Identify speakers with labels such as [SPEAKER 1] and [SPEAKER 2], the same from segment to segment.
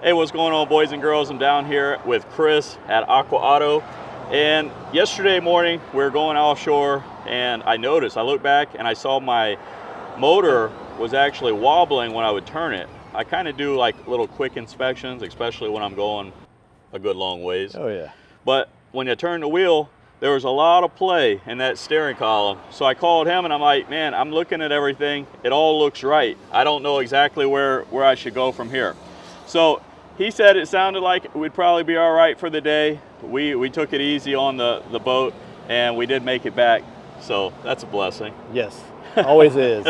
[SPEAKER 1] Hey, what's going on, boys and girls? I'm down here with Chris at Aqua Auto, and yesterday morning we were going offshore, and I looked back and I saw my motor was actually wobbling when I would turn it. I kind of do like little quick inspections, especially when I'm going a good long ways.
[SPEAKER 2] Oh yeah.
[SPEAKER 1] But when you turn the wheel, there was a lot of play in that steering column. So I called him and I'm like, man, I'm looking at everything. It all looks right. I don't know exactly where I should go from here. So he said it sounded like we'd probably be all right for the day. We took it easy on the boat, and we did make it back. So that's a blessing.
[SPEAKER 2] Yes, always is.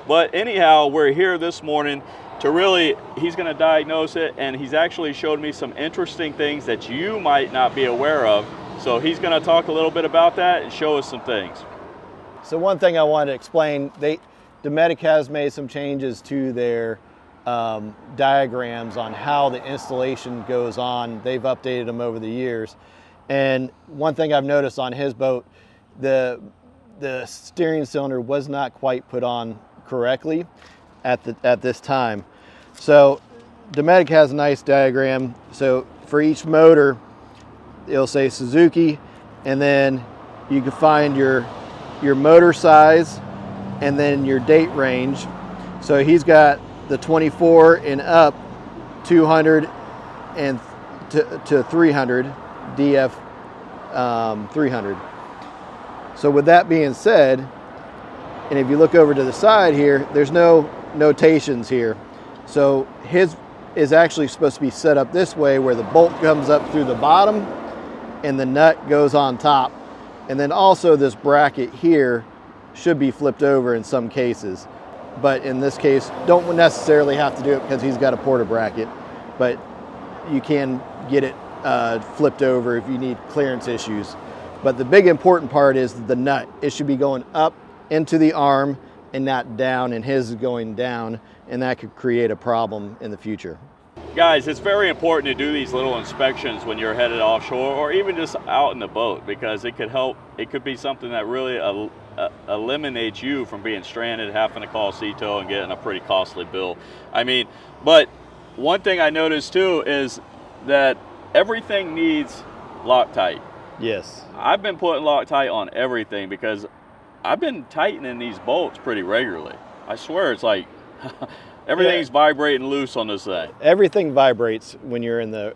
[SPEAKER 1] But anyhow, we're here this morning to really, he's gonna diagnose it, and he's actually showed me some interesting things that you might not be aware of. So he's gonna talk a little bit about that and show us some things.
[SPEAKER 2] So one thing I wanted to explain, Dometic has made some changes to their diagrams on how the installation goes on. They've updated them over the years. And one thing I've noticed on his boat, the steering cylinder was not quite put on correctly at this time. So Dometic has a nice diagram. So for each motor, it'll say Suzuki, and then you can find your motor size and then your date range. So he's got the 24 and up 200 and to 300 DF 300. So with that being said, and if you look over to the side here, there's no notations here. So his is actually supposed to be set up this way, where the bolt comes up through the bottom and the nut goes on top. And then also this bracket here should be flipped over in some cases. But in this case, don't necessarily have to do it because he's got a porta bracket, but you can get it flipped over if you need clearance issues. But the big important part is the nut. It should be going up into the arm and not down, and his is going down, and that could create a problem in the future.
[SPEAKER 1] Guys, it's very important to do these little inspections when you're headed offshore, or even just out in the boat, because it could help. It could be something that really eliminates you from being stranded, having to call Sea Tow and getting a pretty costly bill. I mean, but one thing I noticed too is that everything needs Loctite.
[SPEAKER 2] Yes.
[SPEAKER 1] I've been putting Loctite on everything because I've been tightening these bolts pretty regularly. I swear it's like everything's vibrating loose on this thing.
[SPEAKER 2] Everything vibrates when you're in the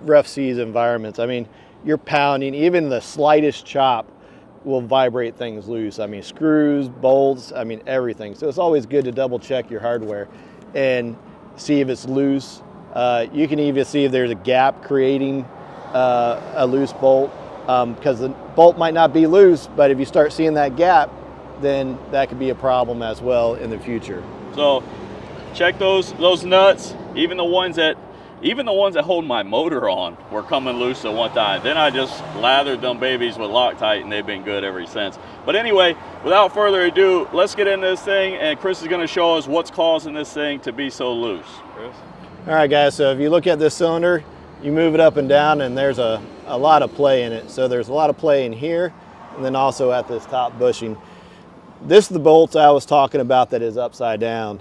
[SPEAKER 2] rough seas environments. I mean, you're pounding, even the slightest chop will vibrate things loose. I mean, screws, bolts, I mean, everything. So it's always good to double check your hardware and see if it's loose. You can even see if there's a gap creating a loose bolt, because the bolt might not be loose, but if you start seeing that gap, then that could be a problem as well in the future.
[SPEAKER 1] So check those nuts. Even the ones that hold my motor on were coming loose at one time. Then I just lathered them babies with Loctite, and they've been good ever since. But anyway, without further ado, let's get into this thing, and Chris is going to show us what's causing this thing to be so loose. Chris?
[SPEAKER 2] All right, guys, so if you look at this cylinder, you move it up and down, and there's a lot of play in it. So there's a lot of play in here, and then also at this top bushing. This is the bolt I was talking about that is upside down.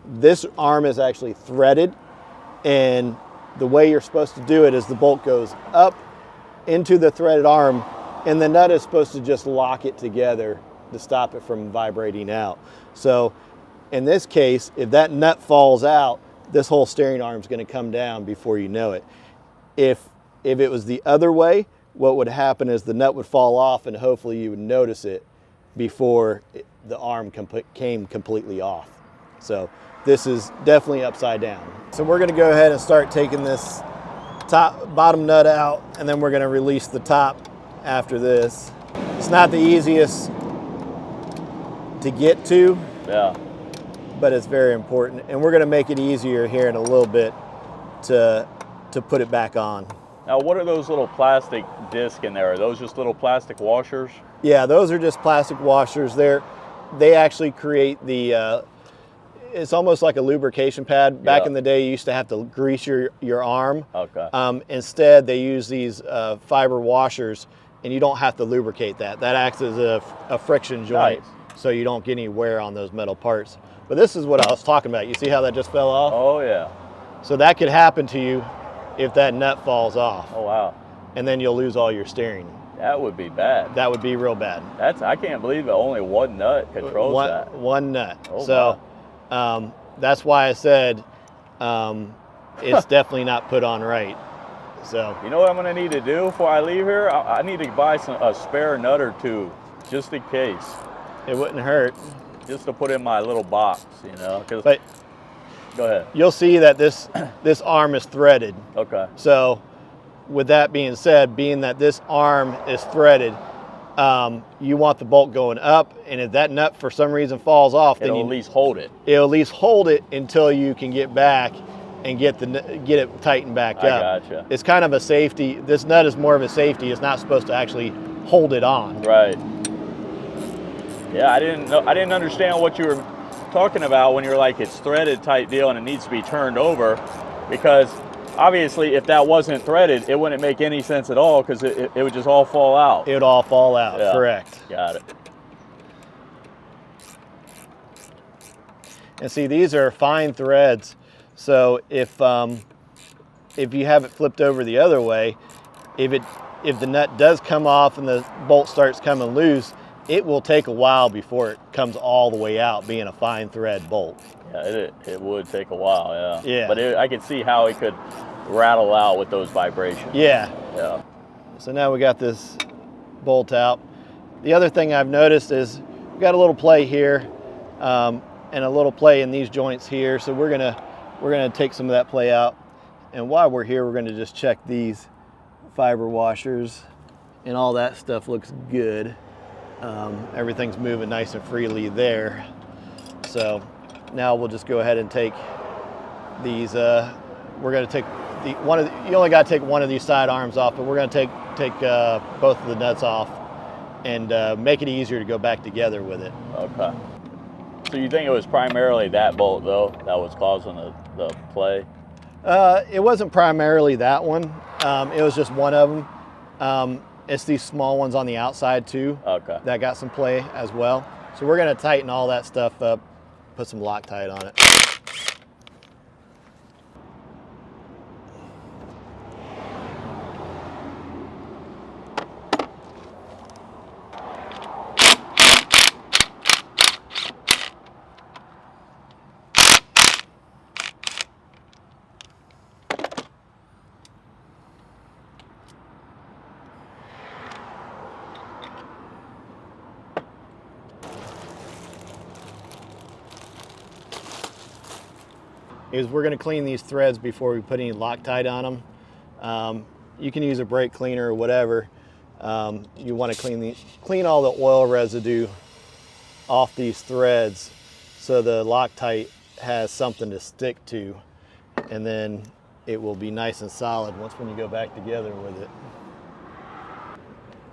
[SPEAKER 2] This arm is actually threaded, and the way you're supposed to do it is the bolt goes up into the threaded arm, and the nut is supposed to just lock it together to stop it from vibrating out. So in this case, if that nut falls out, this whole steering arm is going to come down before you know it. If it was the other way, what would happen is the nut would fall off, and hopefully you would notice it before the arm came completely off. So this is definitely upside down. So we're going to go ahead and start taking this bottom nut out, and then we're going to release the top after this. It's not the easiest to get to.
[SPEAKER 1] Yeah.
[SPEAKER 2] But it's very important, and we're going to make it easier here in a little bit to put it back on.
[SPEAKER 1] Now, what are those little plastic discs in there? Are those just little plastic washers?
[SPEAKER 2] Yeah, those are just plastic washers. They actually create the it's almost like a lubrication pad. Back in the day, you used to have to grease your arm.
[SPEAKER 1] Okay.
[SPEAKER 2] Instead, they use these fiber washers, and you don't have to lubricate that. That acts as a friction joint, so you don't get any wear on those metal parts. But this is what I was talking about. You see how that just fell off?
[SPEAKER 1] Oh, yeah.
[SPEAKER 2] So that could happen to you if that nut falls off.
[SPEAKER 1] Oh, wow.
[SPEAKER 2] And then you'll lose all your steering.
[SPEAKER 1] That would be bad.
[SPEAKER 2] That would be real bad.
[SPEAKER 1] I can't believe it. Only one nut controls that.
[SPEAKER 2] One nut.
[SPEAKER 1] Oh,
[SPEAKER 2] so that's why I said it's definitely not put on right. So
[SPEAKER 1] you know what I'm going to need to do before I leave here? I need to buy a spare nut or two, just in case.
[SPEAKER 2] It wouldn't hurt.
[SPEAKER 1] Just to put in my little box, you know.
[SPEAKER 2] But
[SPEAKER 1] go ahead.
[SPEAKER 2] You'll see that this arm is threaded.
[SPEAKER 1] Okay.
[SPEAKER 2] So with that being said, being that this arm is threaded, you want the bolt going up, and if that nut for some reason falls off, then
[SPEAKER 1] it'll at least hold it.
[SPEAKER 2] It'll at least hold it until you can get back and get it tightened back up.
[SPEAKER 1] I gotcha.
[SPEAKER 2] It's kind of a safety. This nut is more of a safety. It's not supposed to actually hold it on.
[SPEAKER 1] Right. Yeah, I didn't understand what you were talking about when you were like it's threaded type deal and it needs to be turned over, because obviously if that wasn't threaded, it wouldn't make any sense at all, because it would just all fall out.
[SPEAKER 2] It would all fall out.
[SPEAKER 1] Yeah.
[SPEAKER 2] Correct.
[SPEAKER 1] Got it.
[SPEAKER 2] And see, these are fine threads. So if you have it flipped over the other way, if the nut does come off and the bolt starts coming loose, it will take a while before it comes all the way out, being a fine thread bolt.
[SPEAKER 1] Yeah, it would take a while, yeah.
[SPEAKER 2] Yeah.
[SPEAKER 1] But I could see how it could rattle out with those vibrations.
[SPEAKER 2] Yeah.
[SPEAKER 1] Yeah.
[SPEAKER 2] So now we got this bolt out. The other thing I've noticed is we got a little play here and a little play in these joints here. So we're gonna take some of that play out. And while we're here, we're gonna just check these fiber washers, and all that stuff looks good. Everything's moving nice and freely there. So now we'll just go ahead and take these. We're going to take you only got to take one of these side arms off, but we're going to take both of the nuts off and make it easier to go back together with it.
[SPEAKER 1] Okay. So you think it was primarily that bolt though that was causing the play?
[SPEAKER 2] It wasn't primarily that one. It was just one of them. It's these small ones on the outside too.
[SPEAKER 1] Okay.
[SPEAKER 2] That got some play as well. So we're gonna tighten all that stuff up, put some Loctite on it. Is we're going to clean these threads before we put any Loctite on them. You can use a brake cleaner or whatever. You want to clean all the oil residue off these threads so the Loctite has something to stick to, and then it will be nice and solid when you go back together with it.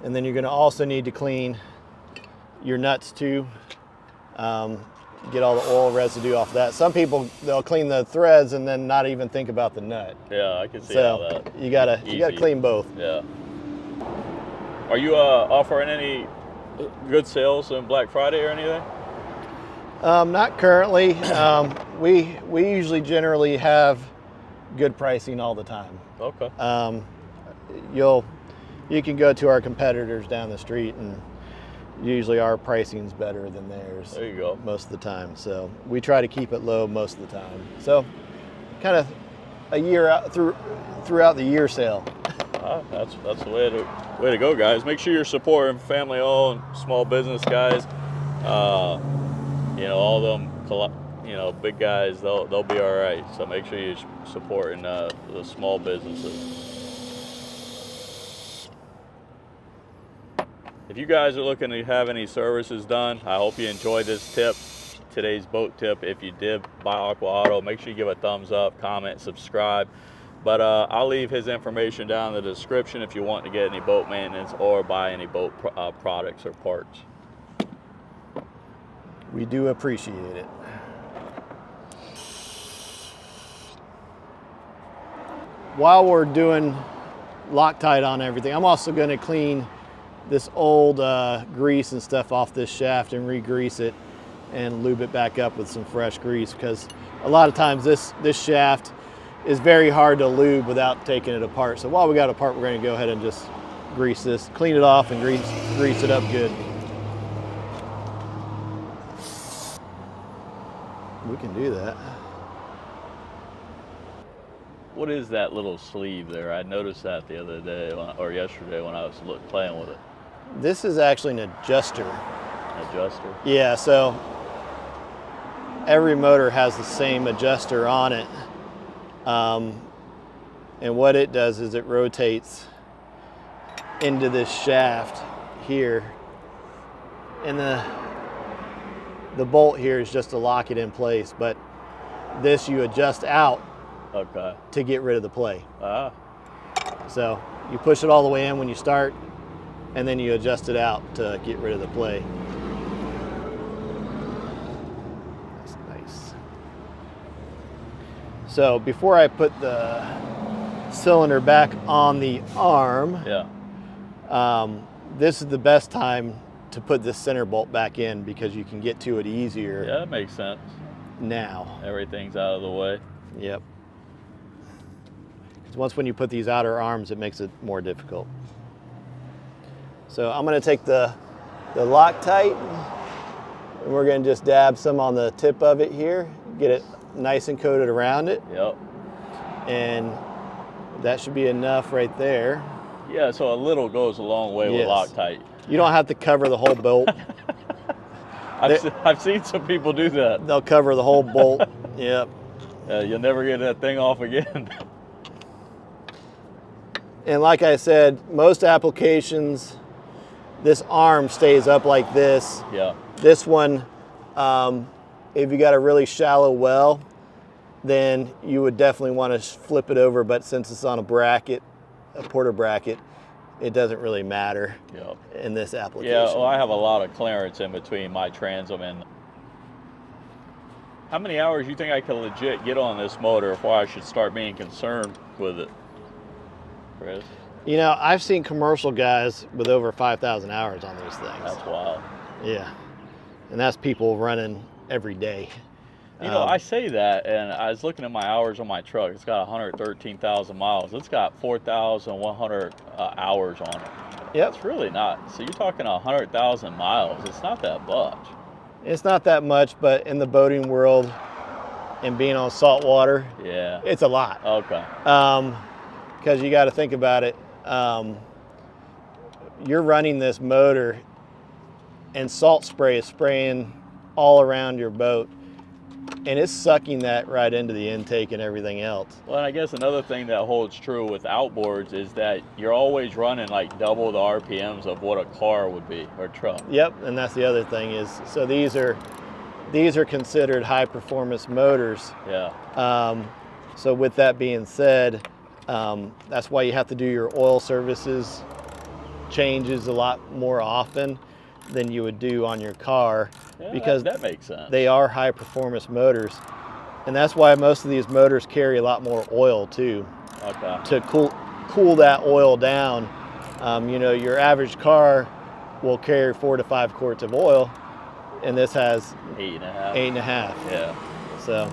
[SPEAKER 2] And then you're going to also need to clean your nuts too. Get all the oil residue off of that. Some people, they'll clean the threads and then not even think about the nut.
[SPEAKER 1] Yeah, I can see how that.
[SPEAKER 2] You gotta clean both.
[SPEAKER 1] Yeah. Are you offering any good sales on Black Friday or anything?
[SPEAKER 2] Not currently. We usually generally have good pricing all the time.
[SPEAKER 1] Okay.
[SPEAKER 2] You can go to our competitors down the street, and usually our pricing's better than theirs.
[SPEAKER 1] There you go.
[SPEAKER 2] Most of the time. So we try to keep it low most of the time. So kind of a year out throughout the year sale.
[SPEAKER 1] That's the way to go, guys. Make sure you're supporting family-owned small business guys. All them big guys, they'll be all right. So make sure you're supporting the small businesses. If you guys are looking to have any services done, I hope you enjoyed this tip, today's boat tip. If you did buy Aqua Auto, make sure you give a thumbs up, comment, subscribe. But I'll leave his information down in the description if you want to get any boat maintenance or buy any boat products or parts.
[SPEAKER 2] We do appreciate it. While we're doing Loctite on everything, I'm also going to clean this old grease and stuff off this shaft and re-grease it and lube it back up with some fresh grease, because a lot of times this shaft is very hard to lube without taking it apart. So while we got it apart, we're going to go ahead and just grease this, clean it off and grease it up good. We can do that.
[SPEAKER 1] What is that little sleeve there? I noticed that the other day or yesterday when I was playing with it.
[SPEAKER 2] This is actually an adjuster.
[SPEAKER 1] Adjuster?
[SPEAKER 2] Yeah, so every motor has the same adjuster on it. And what it does is it rotates into this shaft here. And the bolt here is just to lock it in place, but this you adjust out to get rid of the play. So you push it all the way in when you start, and then you adjust it out to get rid of the play. That's nice. So before I put the cylinder back on the arm, this is the best time to put this center bolt back in because you can get to it easier.
[SPEAKER 1] Yeah, that makes sense.
[SPEAKER 2] Now.
[SPEAKER 1] Everything's out of the way.
[SPEAKER 2] Yep. Because once when you put these outer arms, it makes it more difficult. So I'm going to take the Loctite, and we're going to just dab some on the tip of it here, get it nice and coated around it.
[SPEAKER 1] Yep.
[SPEAKER 2] And that should be enough right there.
[SPEAKER 1] Yeah, so a little goes a long way with Loctite.
[SPEAKER 2] You don't have to cover the whole bolt.
[SPEAKER 1] I've seen some people do that.
[SPEAKER 2] They'll cover the whole bolt. Yep.
[SPEAKER 1] You'll never get that thing off again.
[SPEAKER 2] And like I said, most applications, this arm stays up like this.
[SPEAKER 1] Yeah.
[SPEAKER 2] This one, if you got a really shallow well, then you would definitely want to flip it over. But since it's on a bracket, a porter bracket, it doesn't really matter in this application.
[SPEAKER 1] Yeah, well, I have a lot of clearance in between my transom and. How many hours do you think I can legit get on this motor before I should start being concerned with it, Chris?
[SPEAKER 2] You know, I've seen commercial guys with over 5,000 hours on these things.
[SPEAKER 1] That's wild.
[SPEAKER 2] Yeah, and that's people running every day.
[SPEAKER 1] You know, I say that, and I was looking at my hours on my truck. It's got 113,000 miles. It's got 4,100 hours on it.
[SPEAKER 2] Yep.
[SPEAKER 1] It's really not. So you're talking 100,000 miles. It's not that much.
[SPEAKER 2] It's not that much, but in the boating world and being on salt water, it's a lot.
[SPEAKER 1] Okay.
[SPEAKER 2] Because you got to think about it. You're running this motor, and salt spray is spraying all around your boat, and it's sucking that right into the intake and everything else.
[SPEAKER 1] Well, and I guess another thing that holds true with outboards is that you're always running like double the RPMs of what a car would be, or truck.
[SPEAKER 2] Yep, and that's the other thing is, so these are considered high performance motors.
[SPEAKER 1] Yeah.
[SPEAKER 2] So with that being said, that's why you have to do your oil services changes a lot more often than you would do on your car, because
[SPEAKER 1] that makes sense.
[SPEAKER 2] They are high performance motors, and that's why most of these motors carry a lot more oil too, to cool that oil down. You know, your average car will carry 4 to 5 quarts of oil, and this has
[SPEAKER 1] 8.5.
[SPEAKER 2] 8.5.
[SPEAKER 1] Yeah.
[SPEAKER 2] So.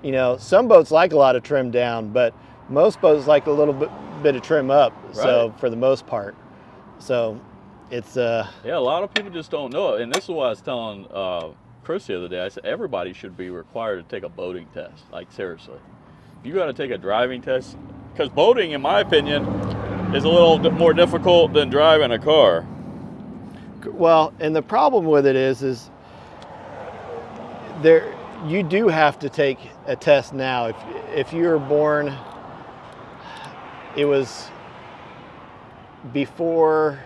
[SPEAKER 2] You know, some boats like a lot of trim down, but most boats like a little bit of trim up. Right. So for the most part, so it's yeah,
[SPEAKER 1] a lot of people just don't know it, and this is what I was telling Chris the other day. I said everybody should be required to take a boating test. Like seriously, you got to take a driving test, because boating, in my opinion, is a little more difficult than driving a car.
[SPEAKER 2] Well, and the problem with it is there. You do have to take a test now. If you were born, it was before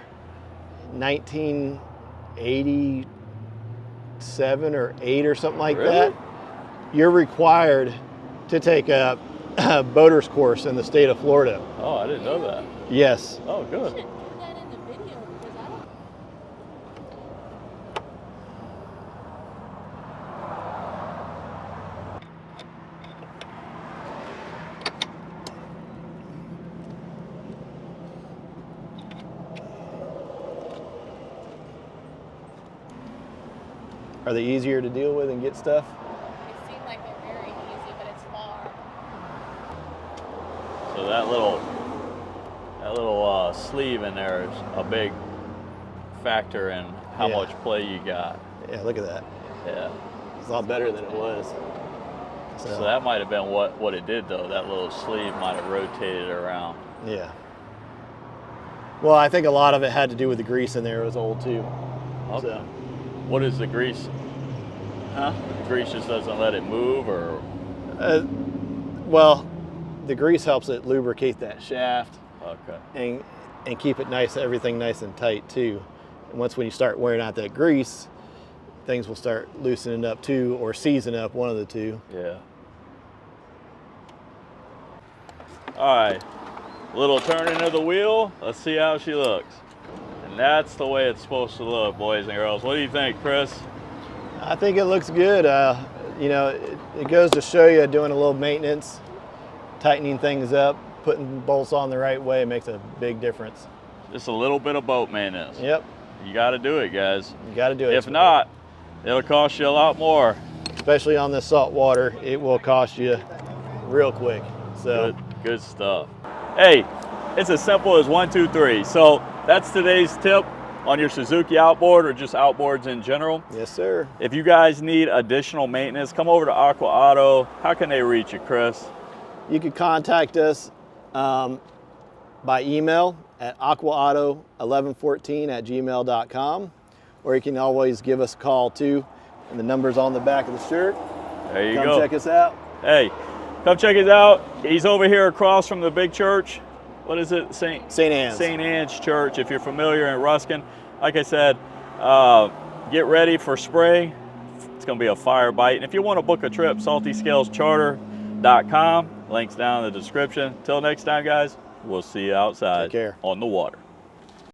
[SPEAKER 2] 1987 or 8 or something like that, you're required to take a boater's course in the state of Florida.
[SPEAKER 1] Oh, I didn't know that.
[SPEAKER 2] Yes.
[SPEAKER 1] Oh, good.
[SPEAKER 2] Are they easier to deal with and get stuff?
[SPEAKER 3] They seem like they're very easy, but it's far.
[SPEAKER 1] So that little sleeve in there is a big factor in how
[SPEAKER 2] Yeah.
[SPEAKER 1] much play you got.
[SPEAKER 2] Yeah, look at that.
[SPEAKER 1] Yeah.
[SPEAKER 2] It's a lot better than it was.
[SPEAKER 1] So that might have been what it did though. That little sleeve might have rotated around.
[SPEAKER 2] Yeah. Well, I think a lot of it had to do with the grease in there. It was old too.
[SPEAKER 1] Okay.
[SPEAKER 2] So,
[SPEAKER 1] What is the grease?
[SPEAKER 2] huh?
[SPEAKER 1] The grease just doesn't let it move, or
[SPEAKER 2] Well, the grease helps it lubricate that shaft
[SPEAKER 1] okay.
[SPEAKER 2] and keep it nice, everything nice and tight too. And once when you start wearing out that grease, things will start loosening up too, or seizing up, one of the two.
[SPEAKER 1] Yeah. All right, little turning of the wheel. Let's see how she looks. And that's the way it's supposed to look, boys and girls. What do you think, Chris?
[SPEAKER 2] I think it looks good. You know, it goes to show you doing a little maintenance, tightening things up, putting bolts on the right way makes a big difference.
[SPEAKER 1] Just a little bit of boat maintenance.
[SPEAKER 2] Yep,
[SPEAKER 1] You got to do it, guys.
[SPEAKER 2] you got to do it.
[SPEAKER 1] If not, it'll cost you a lot more.
[SPEAKER 2] Especially on this salt water, it will cost you real quick. So
[SPEAKER 1] Good stuff. Hey, it's as simple as 1, 2, 3. So that's today's tip on your Suzuki outboard or just outboards in general.
[SPEAKER 2] yes, sir.
[SPEAKER 1] If you guys need additional maintenance, come over to Aqua Auto. How can they reach you, Chris?
[SPEAKER 2] You can contact us by email at aquaauto1114@gmail.com, or you can always give us a call too, and the number's on the back of the shirt.
[SPEAKER 1] There you
[SPEAKER 2] Come
[SPEAKER 1] go.
[SPEAKER 2] check us out.
[SPEAKER 1] Hey, come check us out. He's over here across from the big church. What is it? St.
[SPEAKER 2] Anne's.
[SPEAKER 1] St. Anne's Church, if you're familiar in Ruskin. Like I said, get ready for spring. It's going to be a fire bite. And if you want to book a trip, saltyscalescharter.com. Links down in the description. Till next time, guys, we'll see you outside
[SPEAKER 2] Take care.
[SPEAKER 1] on the water.